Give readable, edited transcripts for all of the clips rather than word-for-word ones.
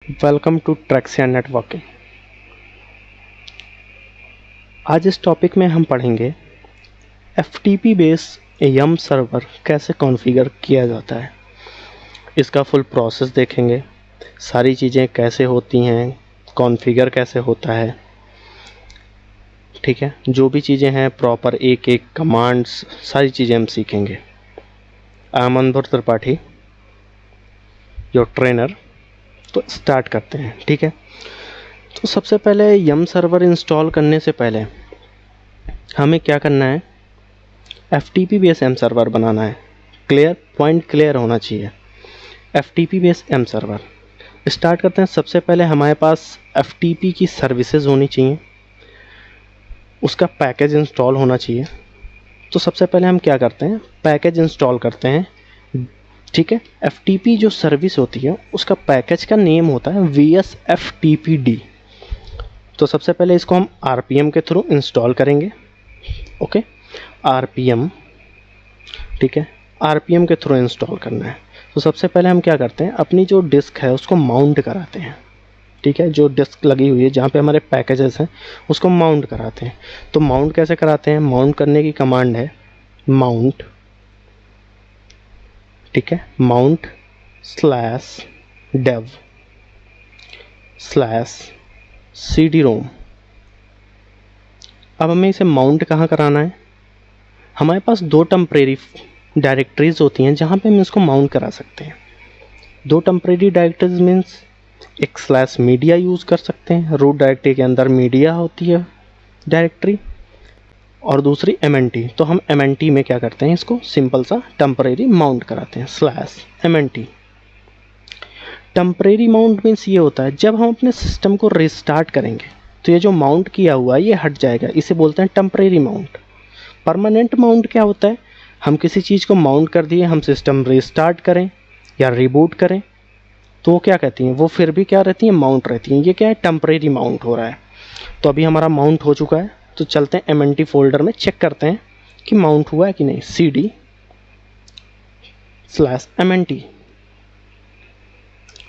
Welcome to ट्रैक्सिया networking. आज इस topic में हम पढ़ेंगे FTP बेस यम सर्वर कैसे कॉन्फ़िगर किया जाता है। इसका फुल प्रोसेस देखेंगे, सारी चीज़ें कैसे होती हैं, कॉन्फ़िगर कैसे होता है, ठीक है। जो भी चीज़ें हैं प्रॉपर एक एक कमांड्स सारी चीज़ें हम सीखेंगे। I am Anwar Tripathi, your trainer. तो स्टार्ट करते हैं, ठीक है। तो सबसे पहले यम सर्वर इंस्टॉल करने से पहले हमें क्या करना है, FTP बेस एम सर्वर बनाना है। क्लियर पॉइंट क्लियर होना चाहिए। FTP base yum server start करते हैं। सबसे पहले हमारे पास FTP की सर्विसेज होनी चाहिए, उसका पैकेज इंस्टॉल होना चाहिए। तो सबसे पहले हम क्या करते हैं, पैकेज इंस्टॉल करते हैं, ठीक है। FTP जो सर्विस होती है उसका पैकेज का नेम होता है VSFTPD। तो सबसे पहले इसको हम RPM के थ्रू इंस्टॉल करेंगे, ओके। RPM, ठीक है, RPM के थ्रू इंस्टॉल करना है। तो सबसे पहले हम क्या करते हैं, अपनी जो डिस्क है उसको माउंट कराते हैं, ठीक है। जो डिस्क लगी हुई है जहाँ पे हमारे पैकेजेस हैं उसको माउंट कराते हैं। तो माउंट कैसे कराते हैं, माउंट करने की कमांड है माउंट, ठीक है, माउंट /dev/CD-ROM। अब हमें इसे माउंट कहाँ कराना है, हमारे पास दो टेम्परेरी डायरेक्टरीज होती हैं जहाँ पे हम इसको माउंट करा सकते हैं। दो टेम्परेरी डायरेक्टरीज मीन्स एक /media यूज़ कर सकते हैं, रूट डायरेक्टरी के अंदर मीडिया होती है डायरेक्टरी, और दूसरी MNT। तो हम MNT में क्या करते हैं, इसको सिंपल सा टेम्परेरी माउंट कराते हैं /MNT। टेम्परेरी माउंट मीन्स ये होता है जब हम अपने सिस्टम को रिस्टार्ट करेंगे तो ये जो माउंट किया हुआ है ये हट जाएगा, इसे बोलते हैं टेम्परेरी माउंट। परमानेंट माउंट क्या होता है, हम किसी चीज़ को माउंट कर दिए, हम सिस्टम रिस्टार्ट करें या रिबूट करें तो वो क्या कहती हैं, वो फिर भी क्या रहती हैं, माउंट रहती हैं। ये क्या है, टेम्परेरी माउंट हो रहा है। तो अभी हमारा माउंट हो चुका है, तो चलते हैं MNT फोल्डर में चेक करते हैं कि माउंट हुआ है कि नहीं। CD/MNT,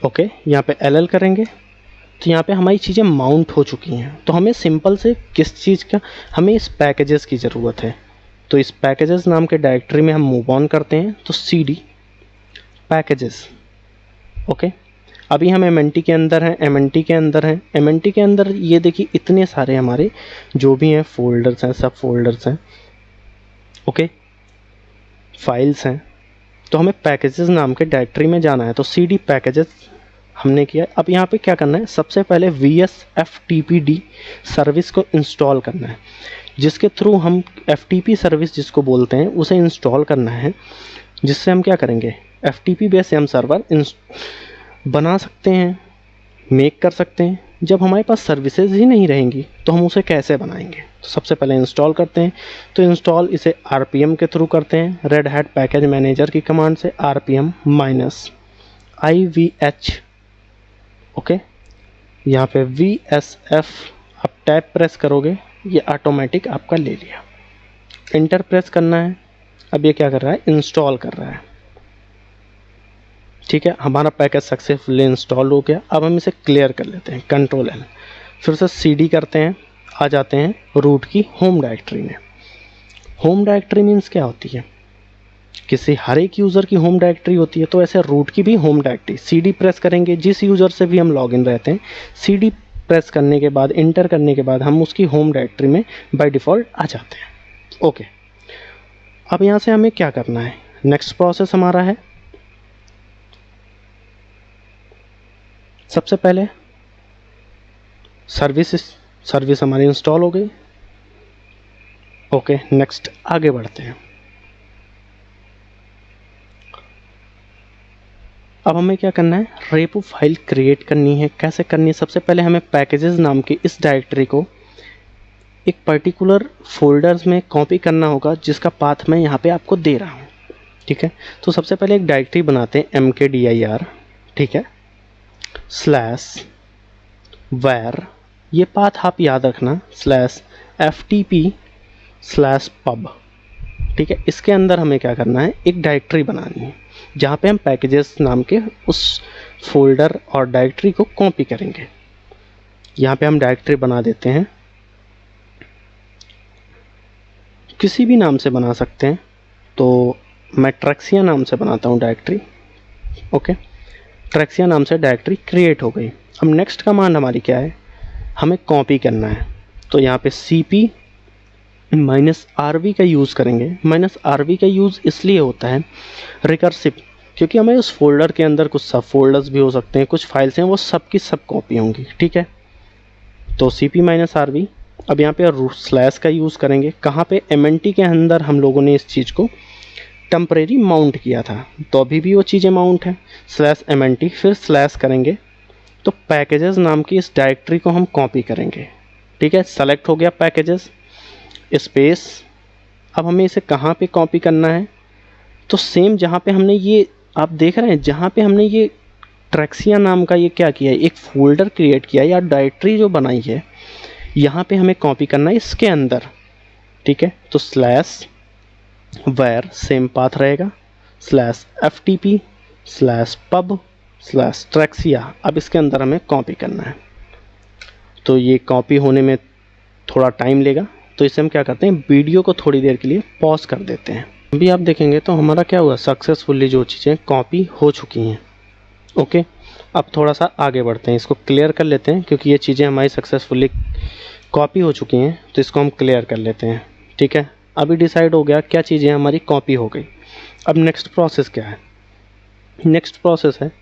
okay. यहाँ पे LL करेंगे तो यहाँ पे हमारी चीज़ें माउंट हो चुकी हैं। तो हमें सिंपल से किस चीज़ का, हमें इस पैकेजेस की ज़रूरत है। तो इस पैकेजेस नाम के डायरेक्टरी में हम मूव ऑन करते हैं, तो CD पैकेजेस, ओके। अभी हम MNT के अंदर हैं, MNT के अंदर ये देखिए इतने सारे हमारे जो भी हैं फोल्डर्स हैं, सब फोल्डर्स हैं, ओके, फाइल्स हैं। तो हमें पैकेजेस नाम के डायरेक्टरी में जाना है, तो CD पैकेजेस हमने किया। अब यहाँ पे क्या करना है, सबसे पहले VSFTPD सर्विस को इंस्टॉल करना है, जिसके थ्रू हम FTP सर्विस जिसको बोलते हैं उसे इंस्टॉल करना है, जिससे हम क्या करेंगे, FTP बेस एम सर्वर बना सकते हैं, मेक कर सकते हैं। जब हमारे पास सर्विसेज ही नहीं रहेंगी तो हम उसे कैसे बनाएंगे। तो सबसे पहले इंस्टॉल करते हैं, तो इंस्टॉल इसे RPM के थ्रू करते हैं, रेड हैट पैकेज मैनेजर की कमांड से RPM-IVH, ओके। यहाँ पे VSF आप टैब प्रेस करोगे, ये ऑटोमेटिक आपका ले लिया। इंटर प्रेस करना है। अब ये क्या कर रहा है, इंस्टॉल कर रहा है, ठीक है। हमारा पैकेज सक्सेसफुली इंस्टॉल हो गया। अब हम इसे क्लियर कर लेते हैं, Ctrl+L, फिर से CD करते हैं, आ जाते हैं रूट की होम डायरेक्टरी में। होम डायरेक्टरी मीन्स क्या होती है, किसी हर एक यूज़र की होम डायरेक्टरी होती है, तो ऐसे रूट की भी होम डायरेक्टरी। CD प्रेस करेंगे, जिस यूज़र से भी हम लॉगिन रहते हैं, CD प्रेस करने के बाद, इंटर करने के बाद हम उसकी होम डायरेक्टरी में बाय डिफ़ॉल्ट आ जाते हैं, ओके। अब यहाँ से हमें क्या करना है, नेक्स्ट प्रोसेस हमारा है, सबसे पहले सर्विस हमारी इंस्टॉल हो गई, ओके। नेक्स्ट आगे बढ़ते हैं। अब हमें क्या करना है, रेपो फाइल क्रिएट करनी है। कैसे करनी है, सबसे पहले हमें पैकेजेस नाम की इस डायरेक्टरी को एक पर्टिकुलर फोल्डर्स में कॉपी करना होगा, जिसका पाथ मैं यहाँ पे आपको दे रहा हूँ, ठीक है। तो सबसे पहले एक डायरेक्टरी बनाते हैं mkdir, ठीक है, /var, ये पाथ आप याद रखना, /ftp/pub, ठीक है। इसके अंदर हमें क्या करना है, एक डायरेक्टरी बनानी है जहाँ पे हम पैकेजेस नाम के उस फोल्डर और डायरेक्टरी को कॉपी करेंगे। यहाँ पे हम डायरेक्टरी बना देते हैं, किसी भी नाम से बना सकते हैं, तो मैं ट्रैक्सिया नाम से बनाता हूँ डायरेक्टरी। ओके, ट्रैक्सिया नाम से डायरेक्टरी क्रिएट हो गई। अब नेक्स्ट कमांड हमारी क्या है, हमें कॉपी करना है। तो यहाँ पे cp -rv का यूज़ करेंगे। -rv का यूज़ इसलिए होता है रिकर्सिव, क्योंकि हमें उस फोल्डर के अंदर कुछ सब फोल्डर्स भी हो सकते हैं, कुछ फाइल्स हैं, वो सब की सब कॉपी होंगी। ठीक है, तो cp -rv। अब यहाँ पे स्लैश का यूज़ करेंगे। कहाँ पे, mnt के अंदर हम लोगों ने इस चीज़ को टेम्परेरी माउंट किया था, तो अभी भी वो चीज़ें माउंट है। /mnt, फिर स्लैश करेंगे, तो पैकेजेस नाम की इस डायरेक्टरी को हम कॉपी करेंगे। ठीक है, सेलेक्ट हो गया पैकेजेस, स्पेस। अब हमें इसे कहाँ पे कॉपी करना है, तो सेम जहाँ पे हमने ये, आप देख रहे हैं जहाँ पे हमने ये ट्रैक्सिया नाम का ये क्या किया है, एक फोल्डर क्रिएट किया या डायरेक्टरी जो बनाई है, यहाँ पे हमें कॉपी करना है इसके अंदर। ठीक है, तो /var सेम पाथ रहेगा, /ftp/pub/trexia। अब इसके अंदर हमें कॉपी करना है, तो ये कॉपी होने में थोड़ा टाइम लेगा, तो इसे हम क्या करते हैं, वीडियो को थोड़ी देर के लिए पॉज कर देते हैं। अभी आप देखेंगे तो हमारा क्या हुआ, सक्सेसफुली जो चीज़ें कॉपी हो चुकी हैं। ओके, अब थोड़ा सा आगे बढ़ते हैं, इसको क्लियर कर लेते हैं, क्योंकि ये चीज़ें हमारी सक्सेसफुली कॉपी हो चुकी हैं, तो इसको हम क्लियर कर लेते हैं। ठीक है, अभी डिसाइड हो गया क्या चीज़ें हमारी कॉपी हो गई। अब नेक्स्ट प्रोसेस क्या है, नेक्स्ट प्रोसेस है,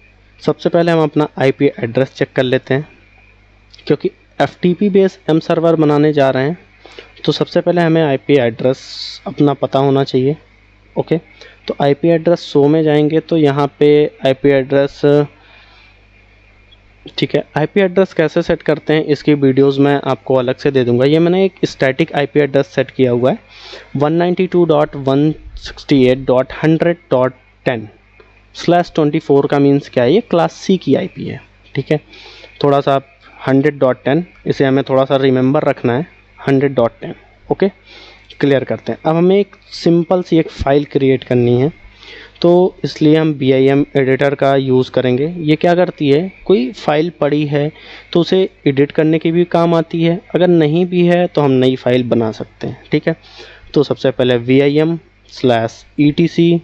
सबसे पहले हम अपना IP एड्रेस चेक कर लेते हैं, क्योंकि FTP बेस M सर्वर बनाने जा रहे हैं, तो सबसे पहले हमें IP एड्रेस अपना पता होना चाहिए। ओके, तो IP एड्रेस शो में जाएंगे, तो यहाँ पे IP एड्रेस, ठीक है, IP एड्रेस कैसे सेट करते हैं इसकी वीडियोस मैं आपको अलग से दे दूंगा। ये मैंने एक स्टैटिक IP एड्रेस सेट किया हुआ है 192.168.100.10/24 का मीन्स क्या है, ये क्लास C की IP है। ठीक है, थोड़ा सा 100.10, इसे हमें थोड़ा सा रिमेंबर रखना है, 100.10। ओके, क्लियर करते हैं। अब हमें एक सिंपल सी एक फ़ाइल क्रिएट करनी है, तो इसलिए हम BIM एडिटर का यूज़ करेंगे। ये क्या करती है, कोई फ़ाइल पड़ी है तो उसे एडिट करने की भी काम आती है, अगर नहीं भी है तो हम नई फ़ाइल बना सकते हैं। ठीक है, तो सबसे पहले VIM/etc,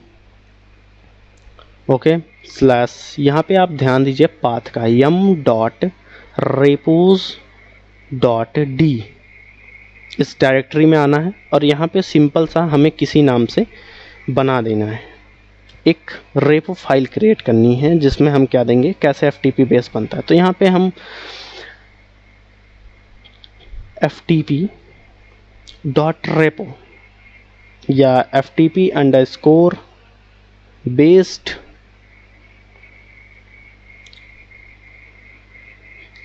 ओके, स्लैश, यहाँ पे आप ध्यान दीजिए पाथ का yum.repos.d इस डायरेक्टरी में आना है, और यहाँ पे सिंपल सा हमें किसी नाम से बना देना है, एक रेपो फाइल क्रिएट करनी है, जिसमें हम क्या देंगे, कैसे FTP बेस बनता है। तो यहाँ पे हम ftp.repo या ftp_based,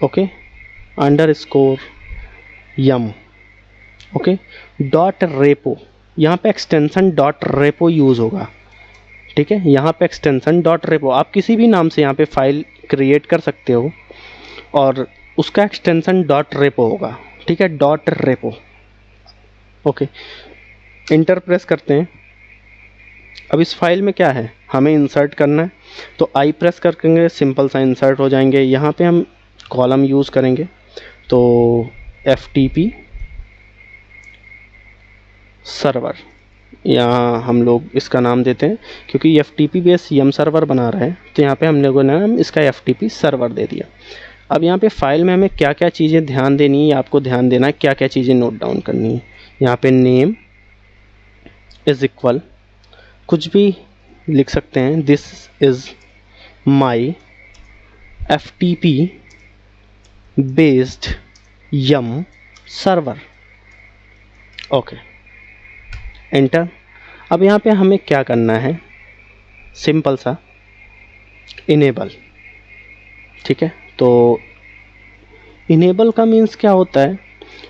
okay, _yum, okay, .repo, यहाँ पे एक्सटेंशन .repo यूज़ होगा। ठीक है, यहाँ पे एक्सटेंशन .repo, आप किसी भी नाम से यहाँ पे फाइल क्रिएट कर सकते हो, और उसका एक्सटेंशन .repo होगा। ठीक है, .repo, ओके, इंटर प्रेस करते हैं। अब इस फाइल में क्या है, हमें इंसर्ट करना है, तो I प्रेस करेंगे, सिंपल सा इंसर्ट हो जाएंगे। यहाँ पे हम कॉलम यूज़ करेंगे, तो FTP सर्वर, यहाँ हम लोग इसका नाम देते हैं, क्योंकि FTP बेस यम सर्वर बना रहे हैं, तो यहाँ पे हम लोगों ने इसका FTP सर्वर दे दिया। अब यहाँ पे फाइल में हमें क्या क्या चीज़ें ध्यान देनी है, आपको ध्यान देना है क्या क्या चीज़ें नोट डाउन करनी है। यहाँ पे नेम इज़ इक्वल, कुछ भी लिख सकते हैं, this is my FTP based yum server, okay, enter. अब यहाँ पे हमें क्या करना है, सिंपल सा इनेबल। ठीक है, तो इनेबल का मीन्स क्या होता है,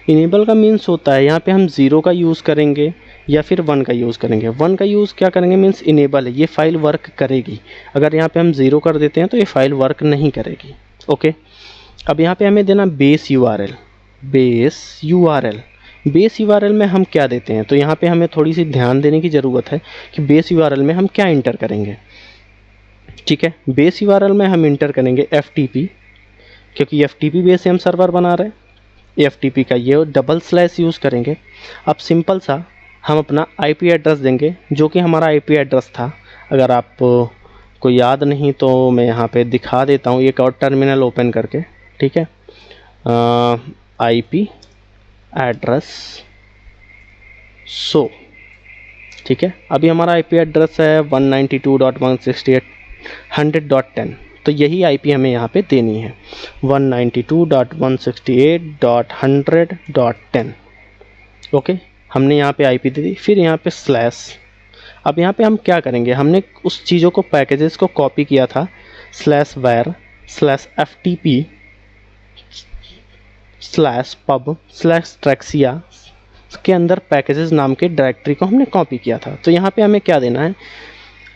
इनेबल का मीन्स होता है यहाँ पे हम 0 का यूज़ करेंगे या फिर 1 का यूज़ करेंगे। 1 का यूज़ क्या करेंगे, मीन्स इनेबल है, ये फाइल वर्क करेगी। अगर यहाँ पे हम 0 कर देते हैं तो ये फाइल वर्क नहीं करेगी। ओके, अब यहाँ पे हमें देना बेस URL। बेस URL में हम क्या देते हैं, तो यहाँ पे हमें थोड़ी सी ध्यान देने की ज़रूरत है कि बेस URL में हम क्या इंटर करेंगे। ठीक है। बेस यूआरएल में हम इंटर करेंगे FTP, क्योंकि FTP बेस से हम सर्वर बना रहे हैं। FTP का ये डबल स्लैश यूज़ करेंगे। अब सिंपल सा हम अपना IP एड्रेस देंगे, जो कि हमारा IP एड्रेस था। अगर आप को याद नहीं तो मैं यहाँ पे दिखा देता हूँ एक और टर्मिनल ओपन करके, ठीक है। IP एड्रेस सो, ठीक है। अभी हमारा IP एड्रेस है 192.168.100.10, तो यही IP हमें यहाँ पे देनी है 192.168.100.10। ओके, हमने यहाँ पे IP दे दी, फिर यहाँ पे स्लैश। अब यहाँ पे हम क्या करेंगे, हमने उस चीज़ों को पैकेजेस को कॉपी किया था /var/ftp /pub/trexia के अंदर पैकेजेस नाम के डायरेक्टरी को हमने कॉपी किया था। तो यहाँ पे हमें क्या देना है,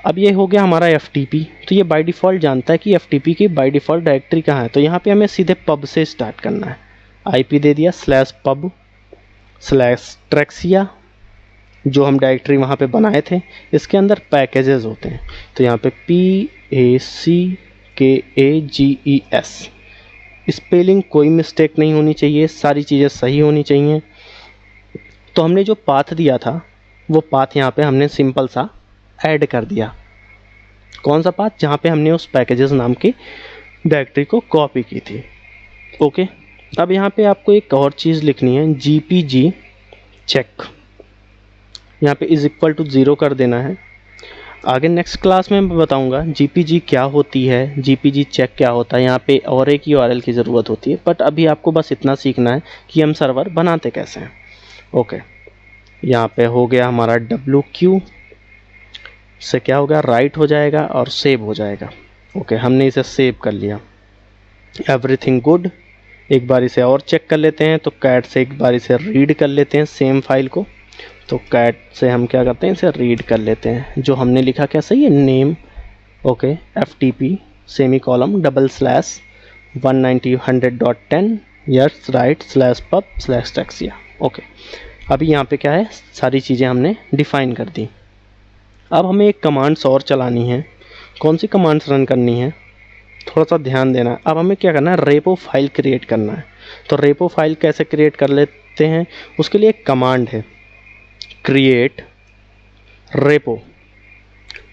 अब ये हो गया हमारा FTP। तो ये बाय डिफ़ॉल्ट जानता है कि FTP की बाय डिफ़ॉल्ट डायरेक्टरी कहाँ है। तो यहाँ पे हमें सीधे पब से स्टार्ट करना है। IP दे दिया /pub/trexia, जो हम डायरेक्टरी वहाँ पे बनाए थे। इसके अंदर पैकेजेस होते हैं, तो यहाँ पे PACKAGES, स्पेलिंग कोई मिस्टेक नहीं होनी चाहिए, सारी चीज़ें सही होनी चाहिए। तो हमने जो पाथ दिया था वो पाथ यहाँ पे हमने सिंपल सा ऐड कर दिया। कौन सा पाथ, जहाँ पे हमने उस पैकेजेस नाम की डायरेक्टरी को कॉपी की थी। ओके, अब यहाँ पे आपको एक और चीज़ लिखनी है, GPG चेक। यहाँ पे = 0 कर देना है। आगे नेक्स्ट क्लास में मैं बताऊंगा GPG क्या होती है, GPG चेक क्या होता है। यहाँ पे और एक URL की ज़रूरत होती है, बट अभी आपको बस इतना सीखना है कि हम सर्वर बनाते कैसे हैं। ओके, यहाँ पे हो गया हमारा WQ से क्या होगा, राइट हो जाएगा और सेव हो जाएगा। ओके, हमने इसे सेव कर लिया। Everything good. एक बार इसे और चेक कर लेते हैं, तो कैट से एक बार इसे रीड कर लेते हैं सेम फाइल को। तो कैट से हम क्या करते हैं, इसे रीड कर लेते हैं। जो हमने लिखा क्या सही है, name, okay, FTP /190.100.10 yes right /pub/trexia। Okay, अभी यहाँ पे क्या है, सारी चीज़ें हमने डिफ़ाइन कर दी। अब हमें एक कमांड्स और चलानी है। कौन सी कमांड्स रन करनी है, थोड़ा सा ध्यान देना है। अब हमें क्या करना है, रेपो फाइल क्रिएट करना है। तो रेपो फाइल कैसे क्रिएट कर लेते हैं, उसके लिए एक कमांड है, क्रिएट रेपो।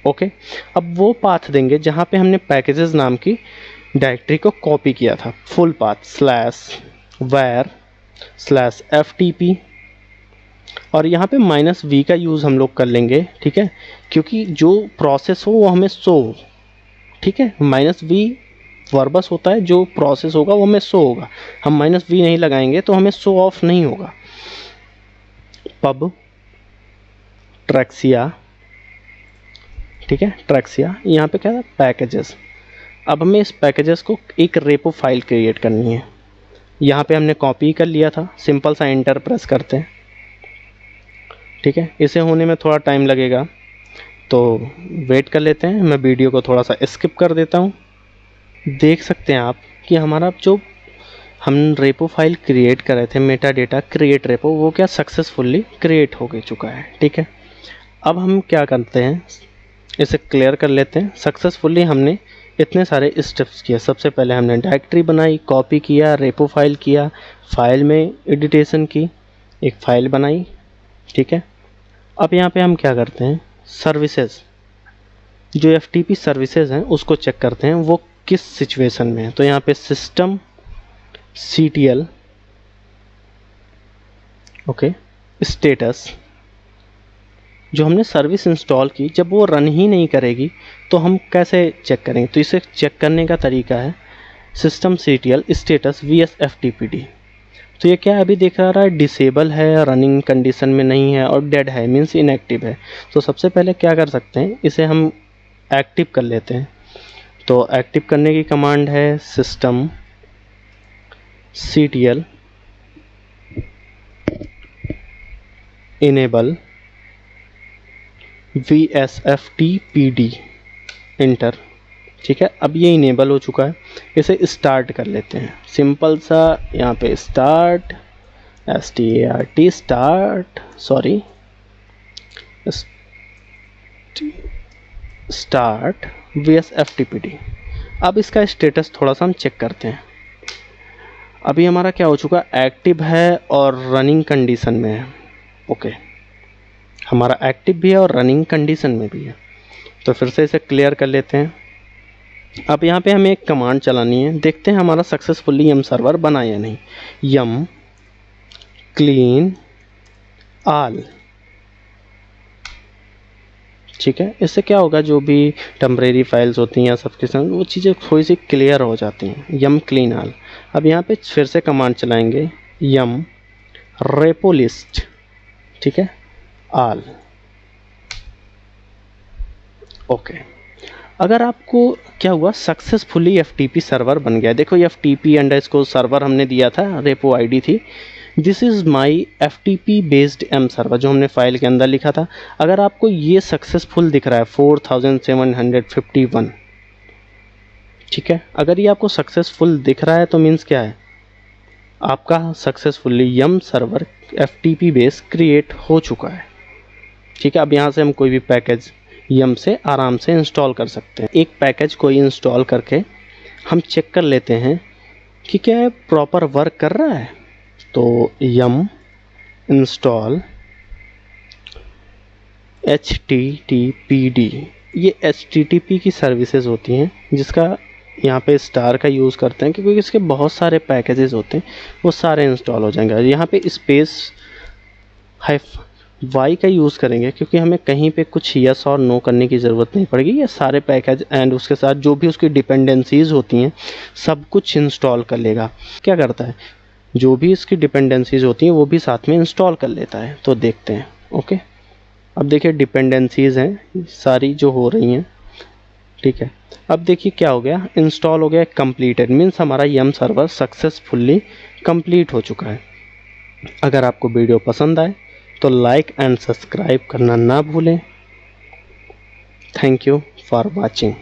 ओके, अब वो पाथ देंगे जहाँ पे हमने पैकेजेस नाम की डायरेक्टरी को कॉपी किया था। फुल पाथ /var/ftp, और यहाँ पे -v का यूज़ हम लोग कर लेंगे, ठीक है, क्योंकि जो प्रोसेस हो वो हमें शो हो, ठीक है। -v वर्बस होता है, जो प्रोसेस होगा वो हमें शो होगा। हम -v नहीं लगाएंगे तो हमें शो ऑफ नहीं होगा। पब ट्रैक्सिया, ठीक है, ट्रैक्सिया। यहाँ पे क्या है, पैकेजेस। अब हमें इस पैकेजेस को एक रेपो फाइल क्रिएट करनी है। यहाँ पे हमने कॉपी कर लिया था, सिंपल सा एंटर प्रेस करते हैं, ठीक है। इसे होने में थोड़ा टाइम लगेगा, तो वेट कर लेते हैं। मैं वीडियो को थोड़ा सा स्किप कर देता हूँ। देख सकते हैं आप कि हमारा जो हम रेपो फाइल क्रिएट कर रहे थे, मेटा डेटा क्रिएट रेपो, वो क्या सक्सेसफुली क्रिएट हो गई चुका है, ठीक है। अब हम क्या करते हैं, इसे क्लियर कर लेते हैं। सक्सेसफुली हमने इतने सारे स्टेप्स किए। सबसे पहले हमने डायरेक्टरी बनाई, कॉपी किया, रेपो फाइल किया, फाइल में एडिटेशन की, एक फ़ाइल बनाई, ठीक है। अब यहाँ पे हम क्या करते हैं, सर्विसेज, जो FTP सर्विसेज हैं उसको चेक करते हैं वो किस सिचुएशन में है। तो यहाँ पे सिस्टम CTL, ओके, स्टेटस, जो हमने सर्विस इंस्टॉल की, जब वो रन ही नहीं करेगी तो हम कैसे चेक करेंगे। तो इसे चेक करने का तरीका है system CTL status VS FTPD। तो ये क्या अभी दिखा रहा है, डिसेबल है, रनिंग कंडीशन में नहीं है और डेड है, मीन्स इनएक्टिव है। तो सबसे पहले क्या कर सकते हैं, इसे हम एक्टिव कर लेते हैं। तो एक्टिव करने की कमांड है system CTL enable VSFTPD, inter, ठीक है। अब ये इनेबल हो चुका है, इसे स्टार्ट कर लेते हैं। सिंपल सा यहाँ पे start, START start, sorry start vs ftpd। अब इसका स्टेटस थोड़ा सा हम चेक करते हैं। अभी हमारा क्या हो चुका, एक्टिव है और रनिंग कंडीशन में है। ओके, हमारा एक्टिव भी है और रनिंग कंडीशन में भी है। तो फिर से इसे क्लियर कर लेते हैं। अब यहाँ पे हमें एक कमांड चलानी है, देखते हैं हमारा सक्सेसफुली यम सर्वर बना या नहीं। यम क्लीन ऑल, ठीक है। इससे क्या होगा, जो भी टेम्परेरी फाइल्स होती हैं या सबके संग वो चीज़ें थोड़ी सी क्लियर हो जाती हैं। यम क्लीन ऑल। अब यहाँ पे फिर से कमांड चलाएंगे, यम रेपो लिस्ट, ठीक है, ऑल। ओके, अगर आपको क्या हुआ, सक्सेसफुली एफटीपी सर्वर बन गया। देखो ये एफटीपी अंडरस्कोर सर्वर हमने दिया था, रेपो आईडी थी। This is my FTP based yum server, जो हमने फाइल के अंदर लिखा था। अगर आपको ये सक्सेसफुल दिख रहा है 4751, ठीक है, अगर ये आपको सक्सेसफुल दिख रहा है तो मीन्स क्या है, आपका सक्सेसफुली यम सर्वर एफटीपी बेस क्रिएट हो चुका है, ठीक है। अब यहाँ से हम कोई भी पैकेज यम से आराम से इंस्टॉल कर सकते हैं। एक पैकेज कोई इंस्टॉल करके हम चेक कर लेते हैं कि क्या है प्रॉपर वर्क कर रहा है। तो यम इंस्टॉल HTTPD, ये HTTP की सर्विसेज होती हैं, जिसका यहाँ पे स्टार का यूज़ करते हैं क्योंकि इसके बहुत सारे पैकेजेस होते हैं, वो सारे इंस्टॉल हो जाएंगे। यहाँ पे स्पेस वाई का यूज़ करेंगे क्योंकि हमें कहीं पे कुछ यस और नो करने की ज़रूरत नहीं पड़ेगी। ये सारे पैकेज एंड उसके साथ जो भी उसकी डिपेंडेंसीज़ होती हैं सब कुछ इंस्टॉल कर लेगा। क्या करता है, जो भी इसकी डिपेंडेंसीज़ होती हैं वो भी साथ में इंस्टॉल कर लेता है। तो देखते हैं। ओके, अब देखिए डिपेंडेंसीज़ हैं सारी जो हो रही हैं, ठीक है। अब देखिए क्या हो गया, इंस्टॉल हो गया, कंप्लीटेड मीन्स हमारा यम सर्वर सक्सेसफुली कंप्लीट हो चुका है। अगर आपको वीडियो पसंद आए तो लाइक एंड सब्सक्राइब करना ना भूलें। Thank you for watching.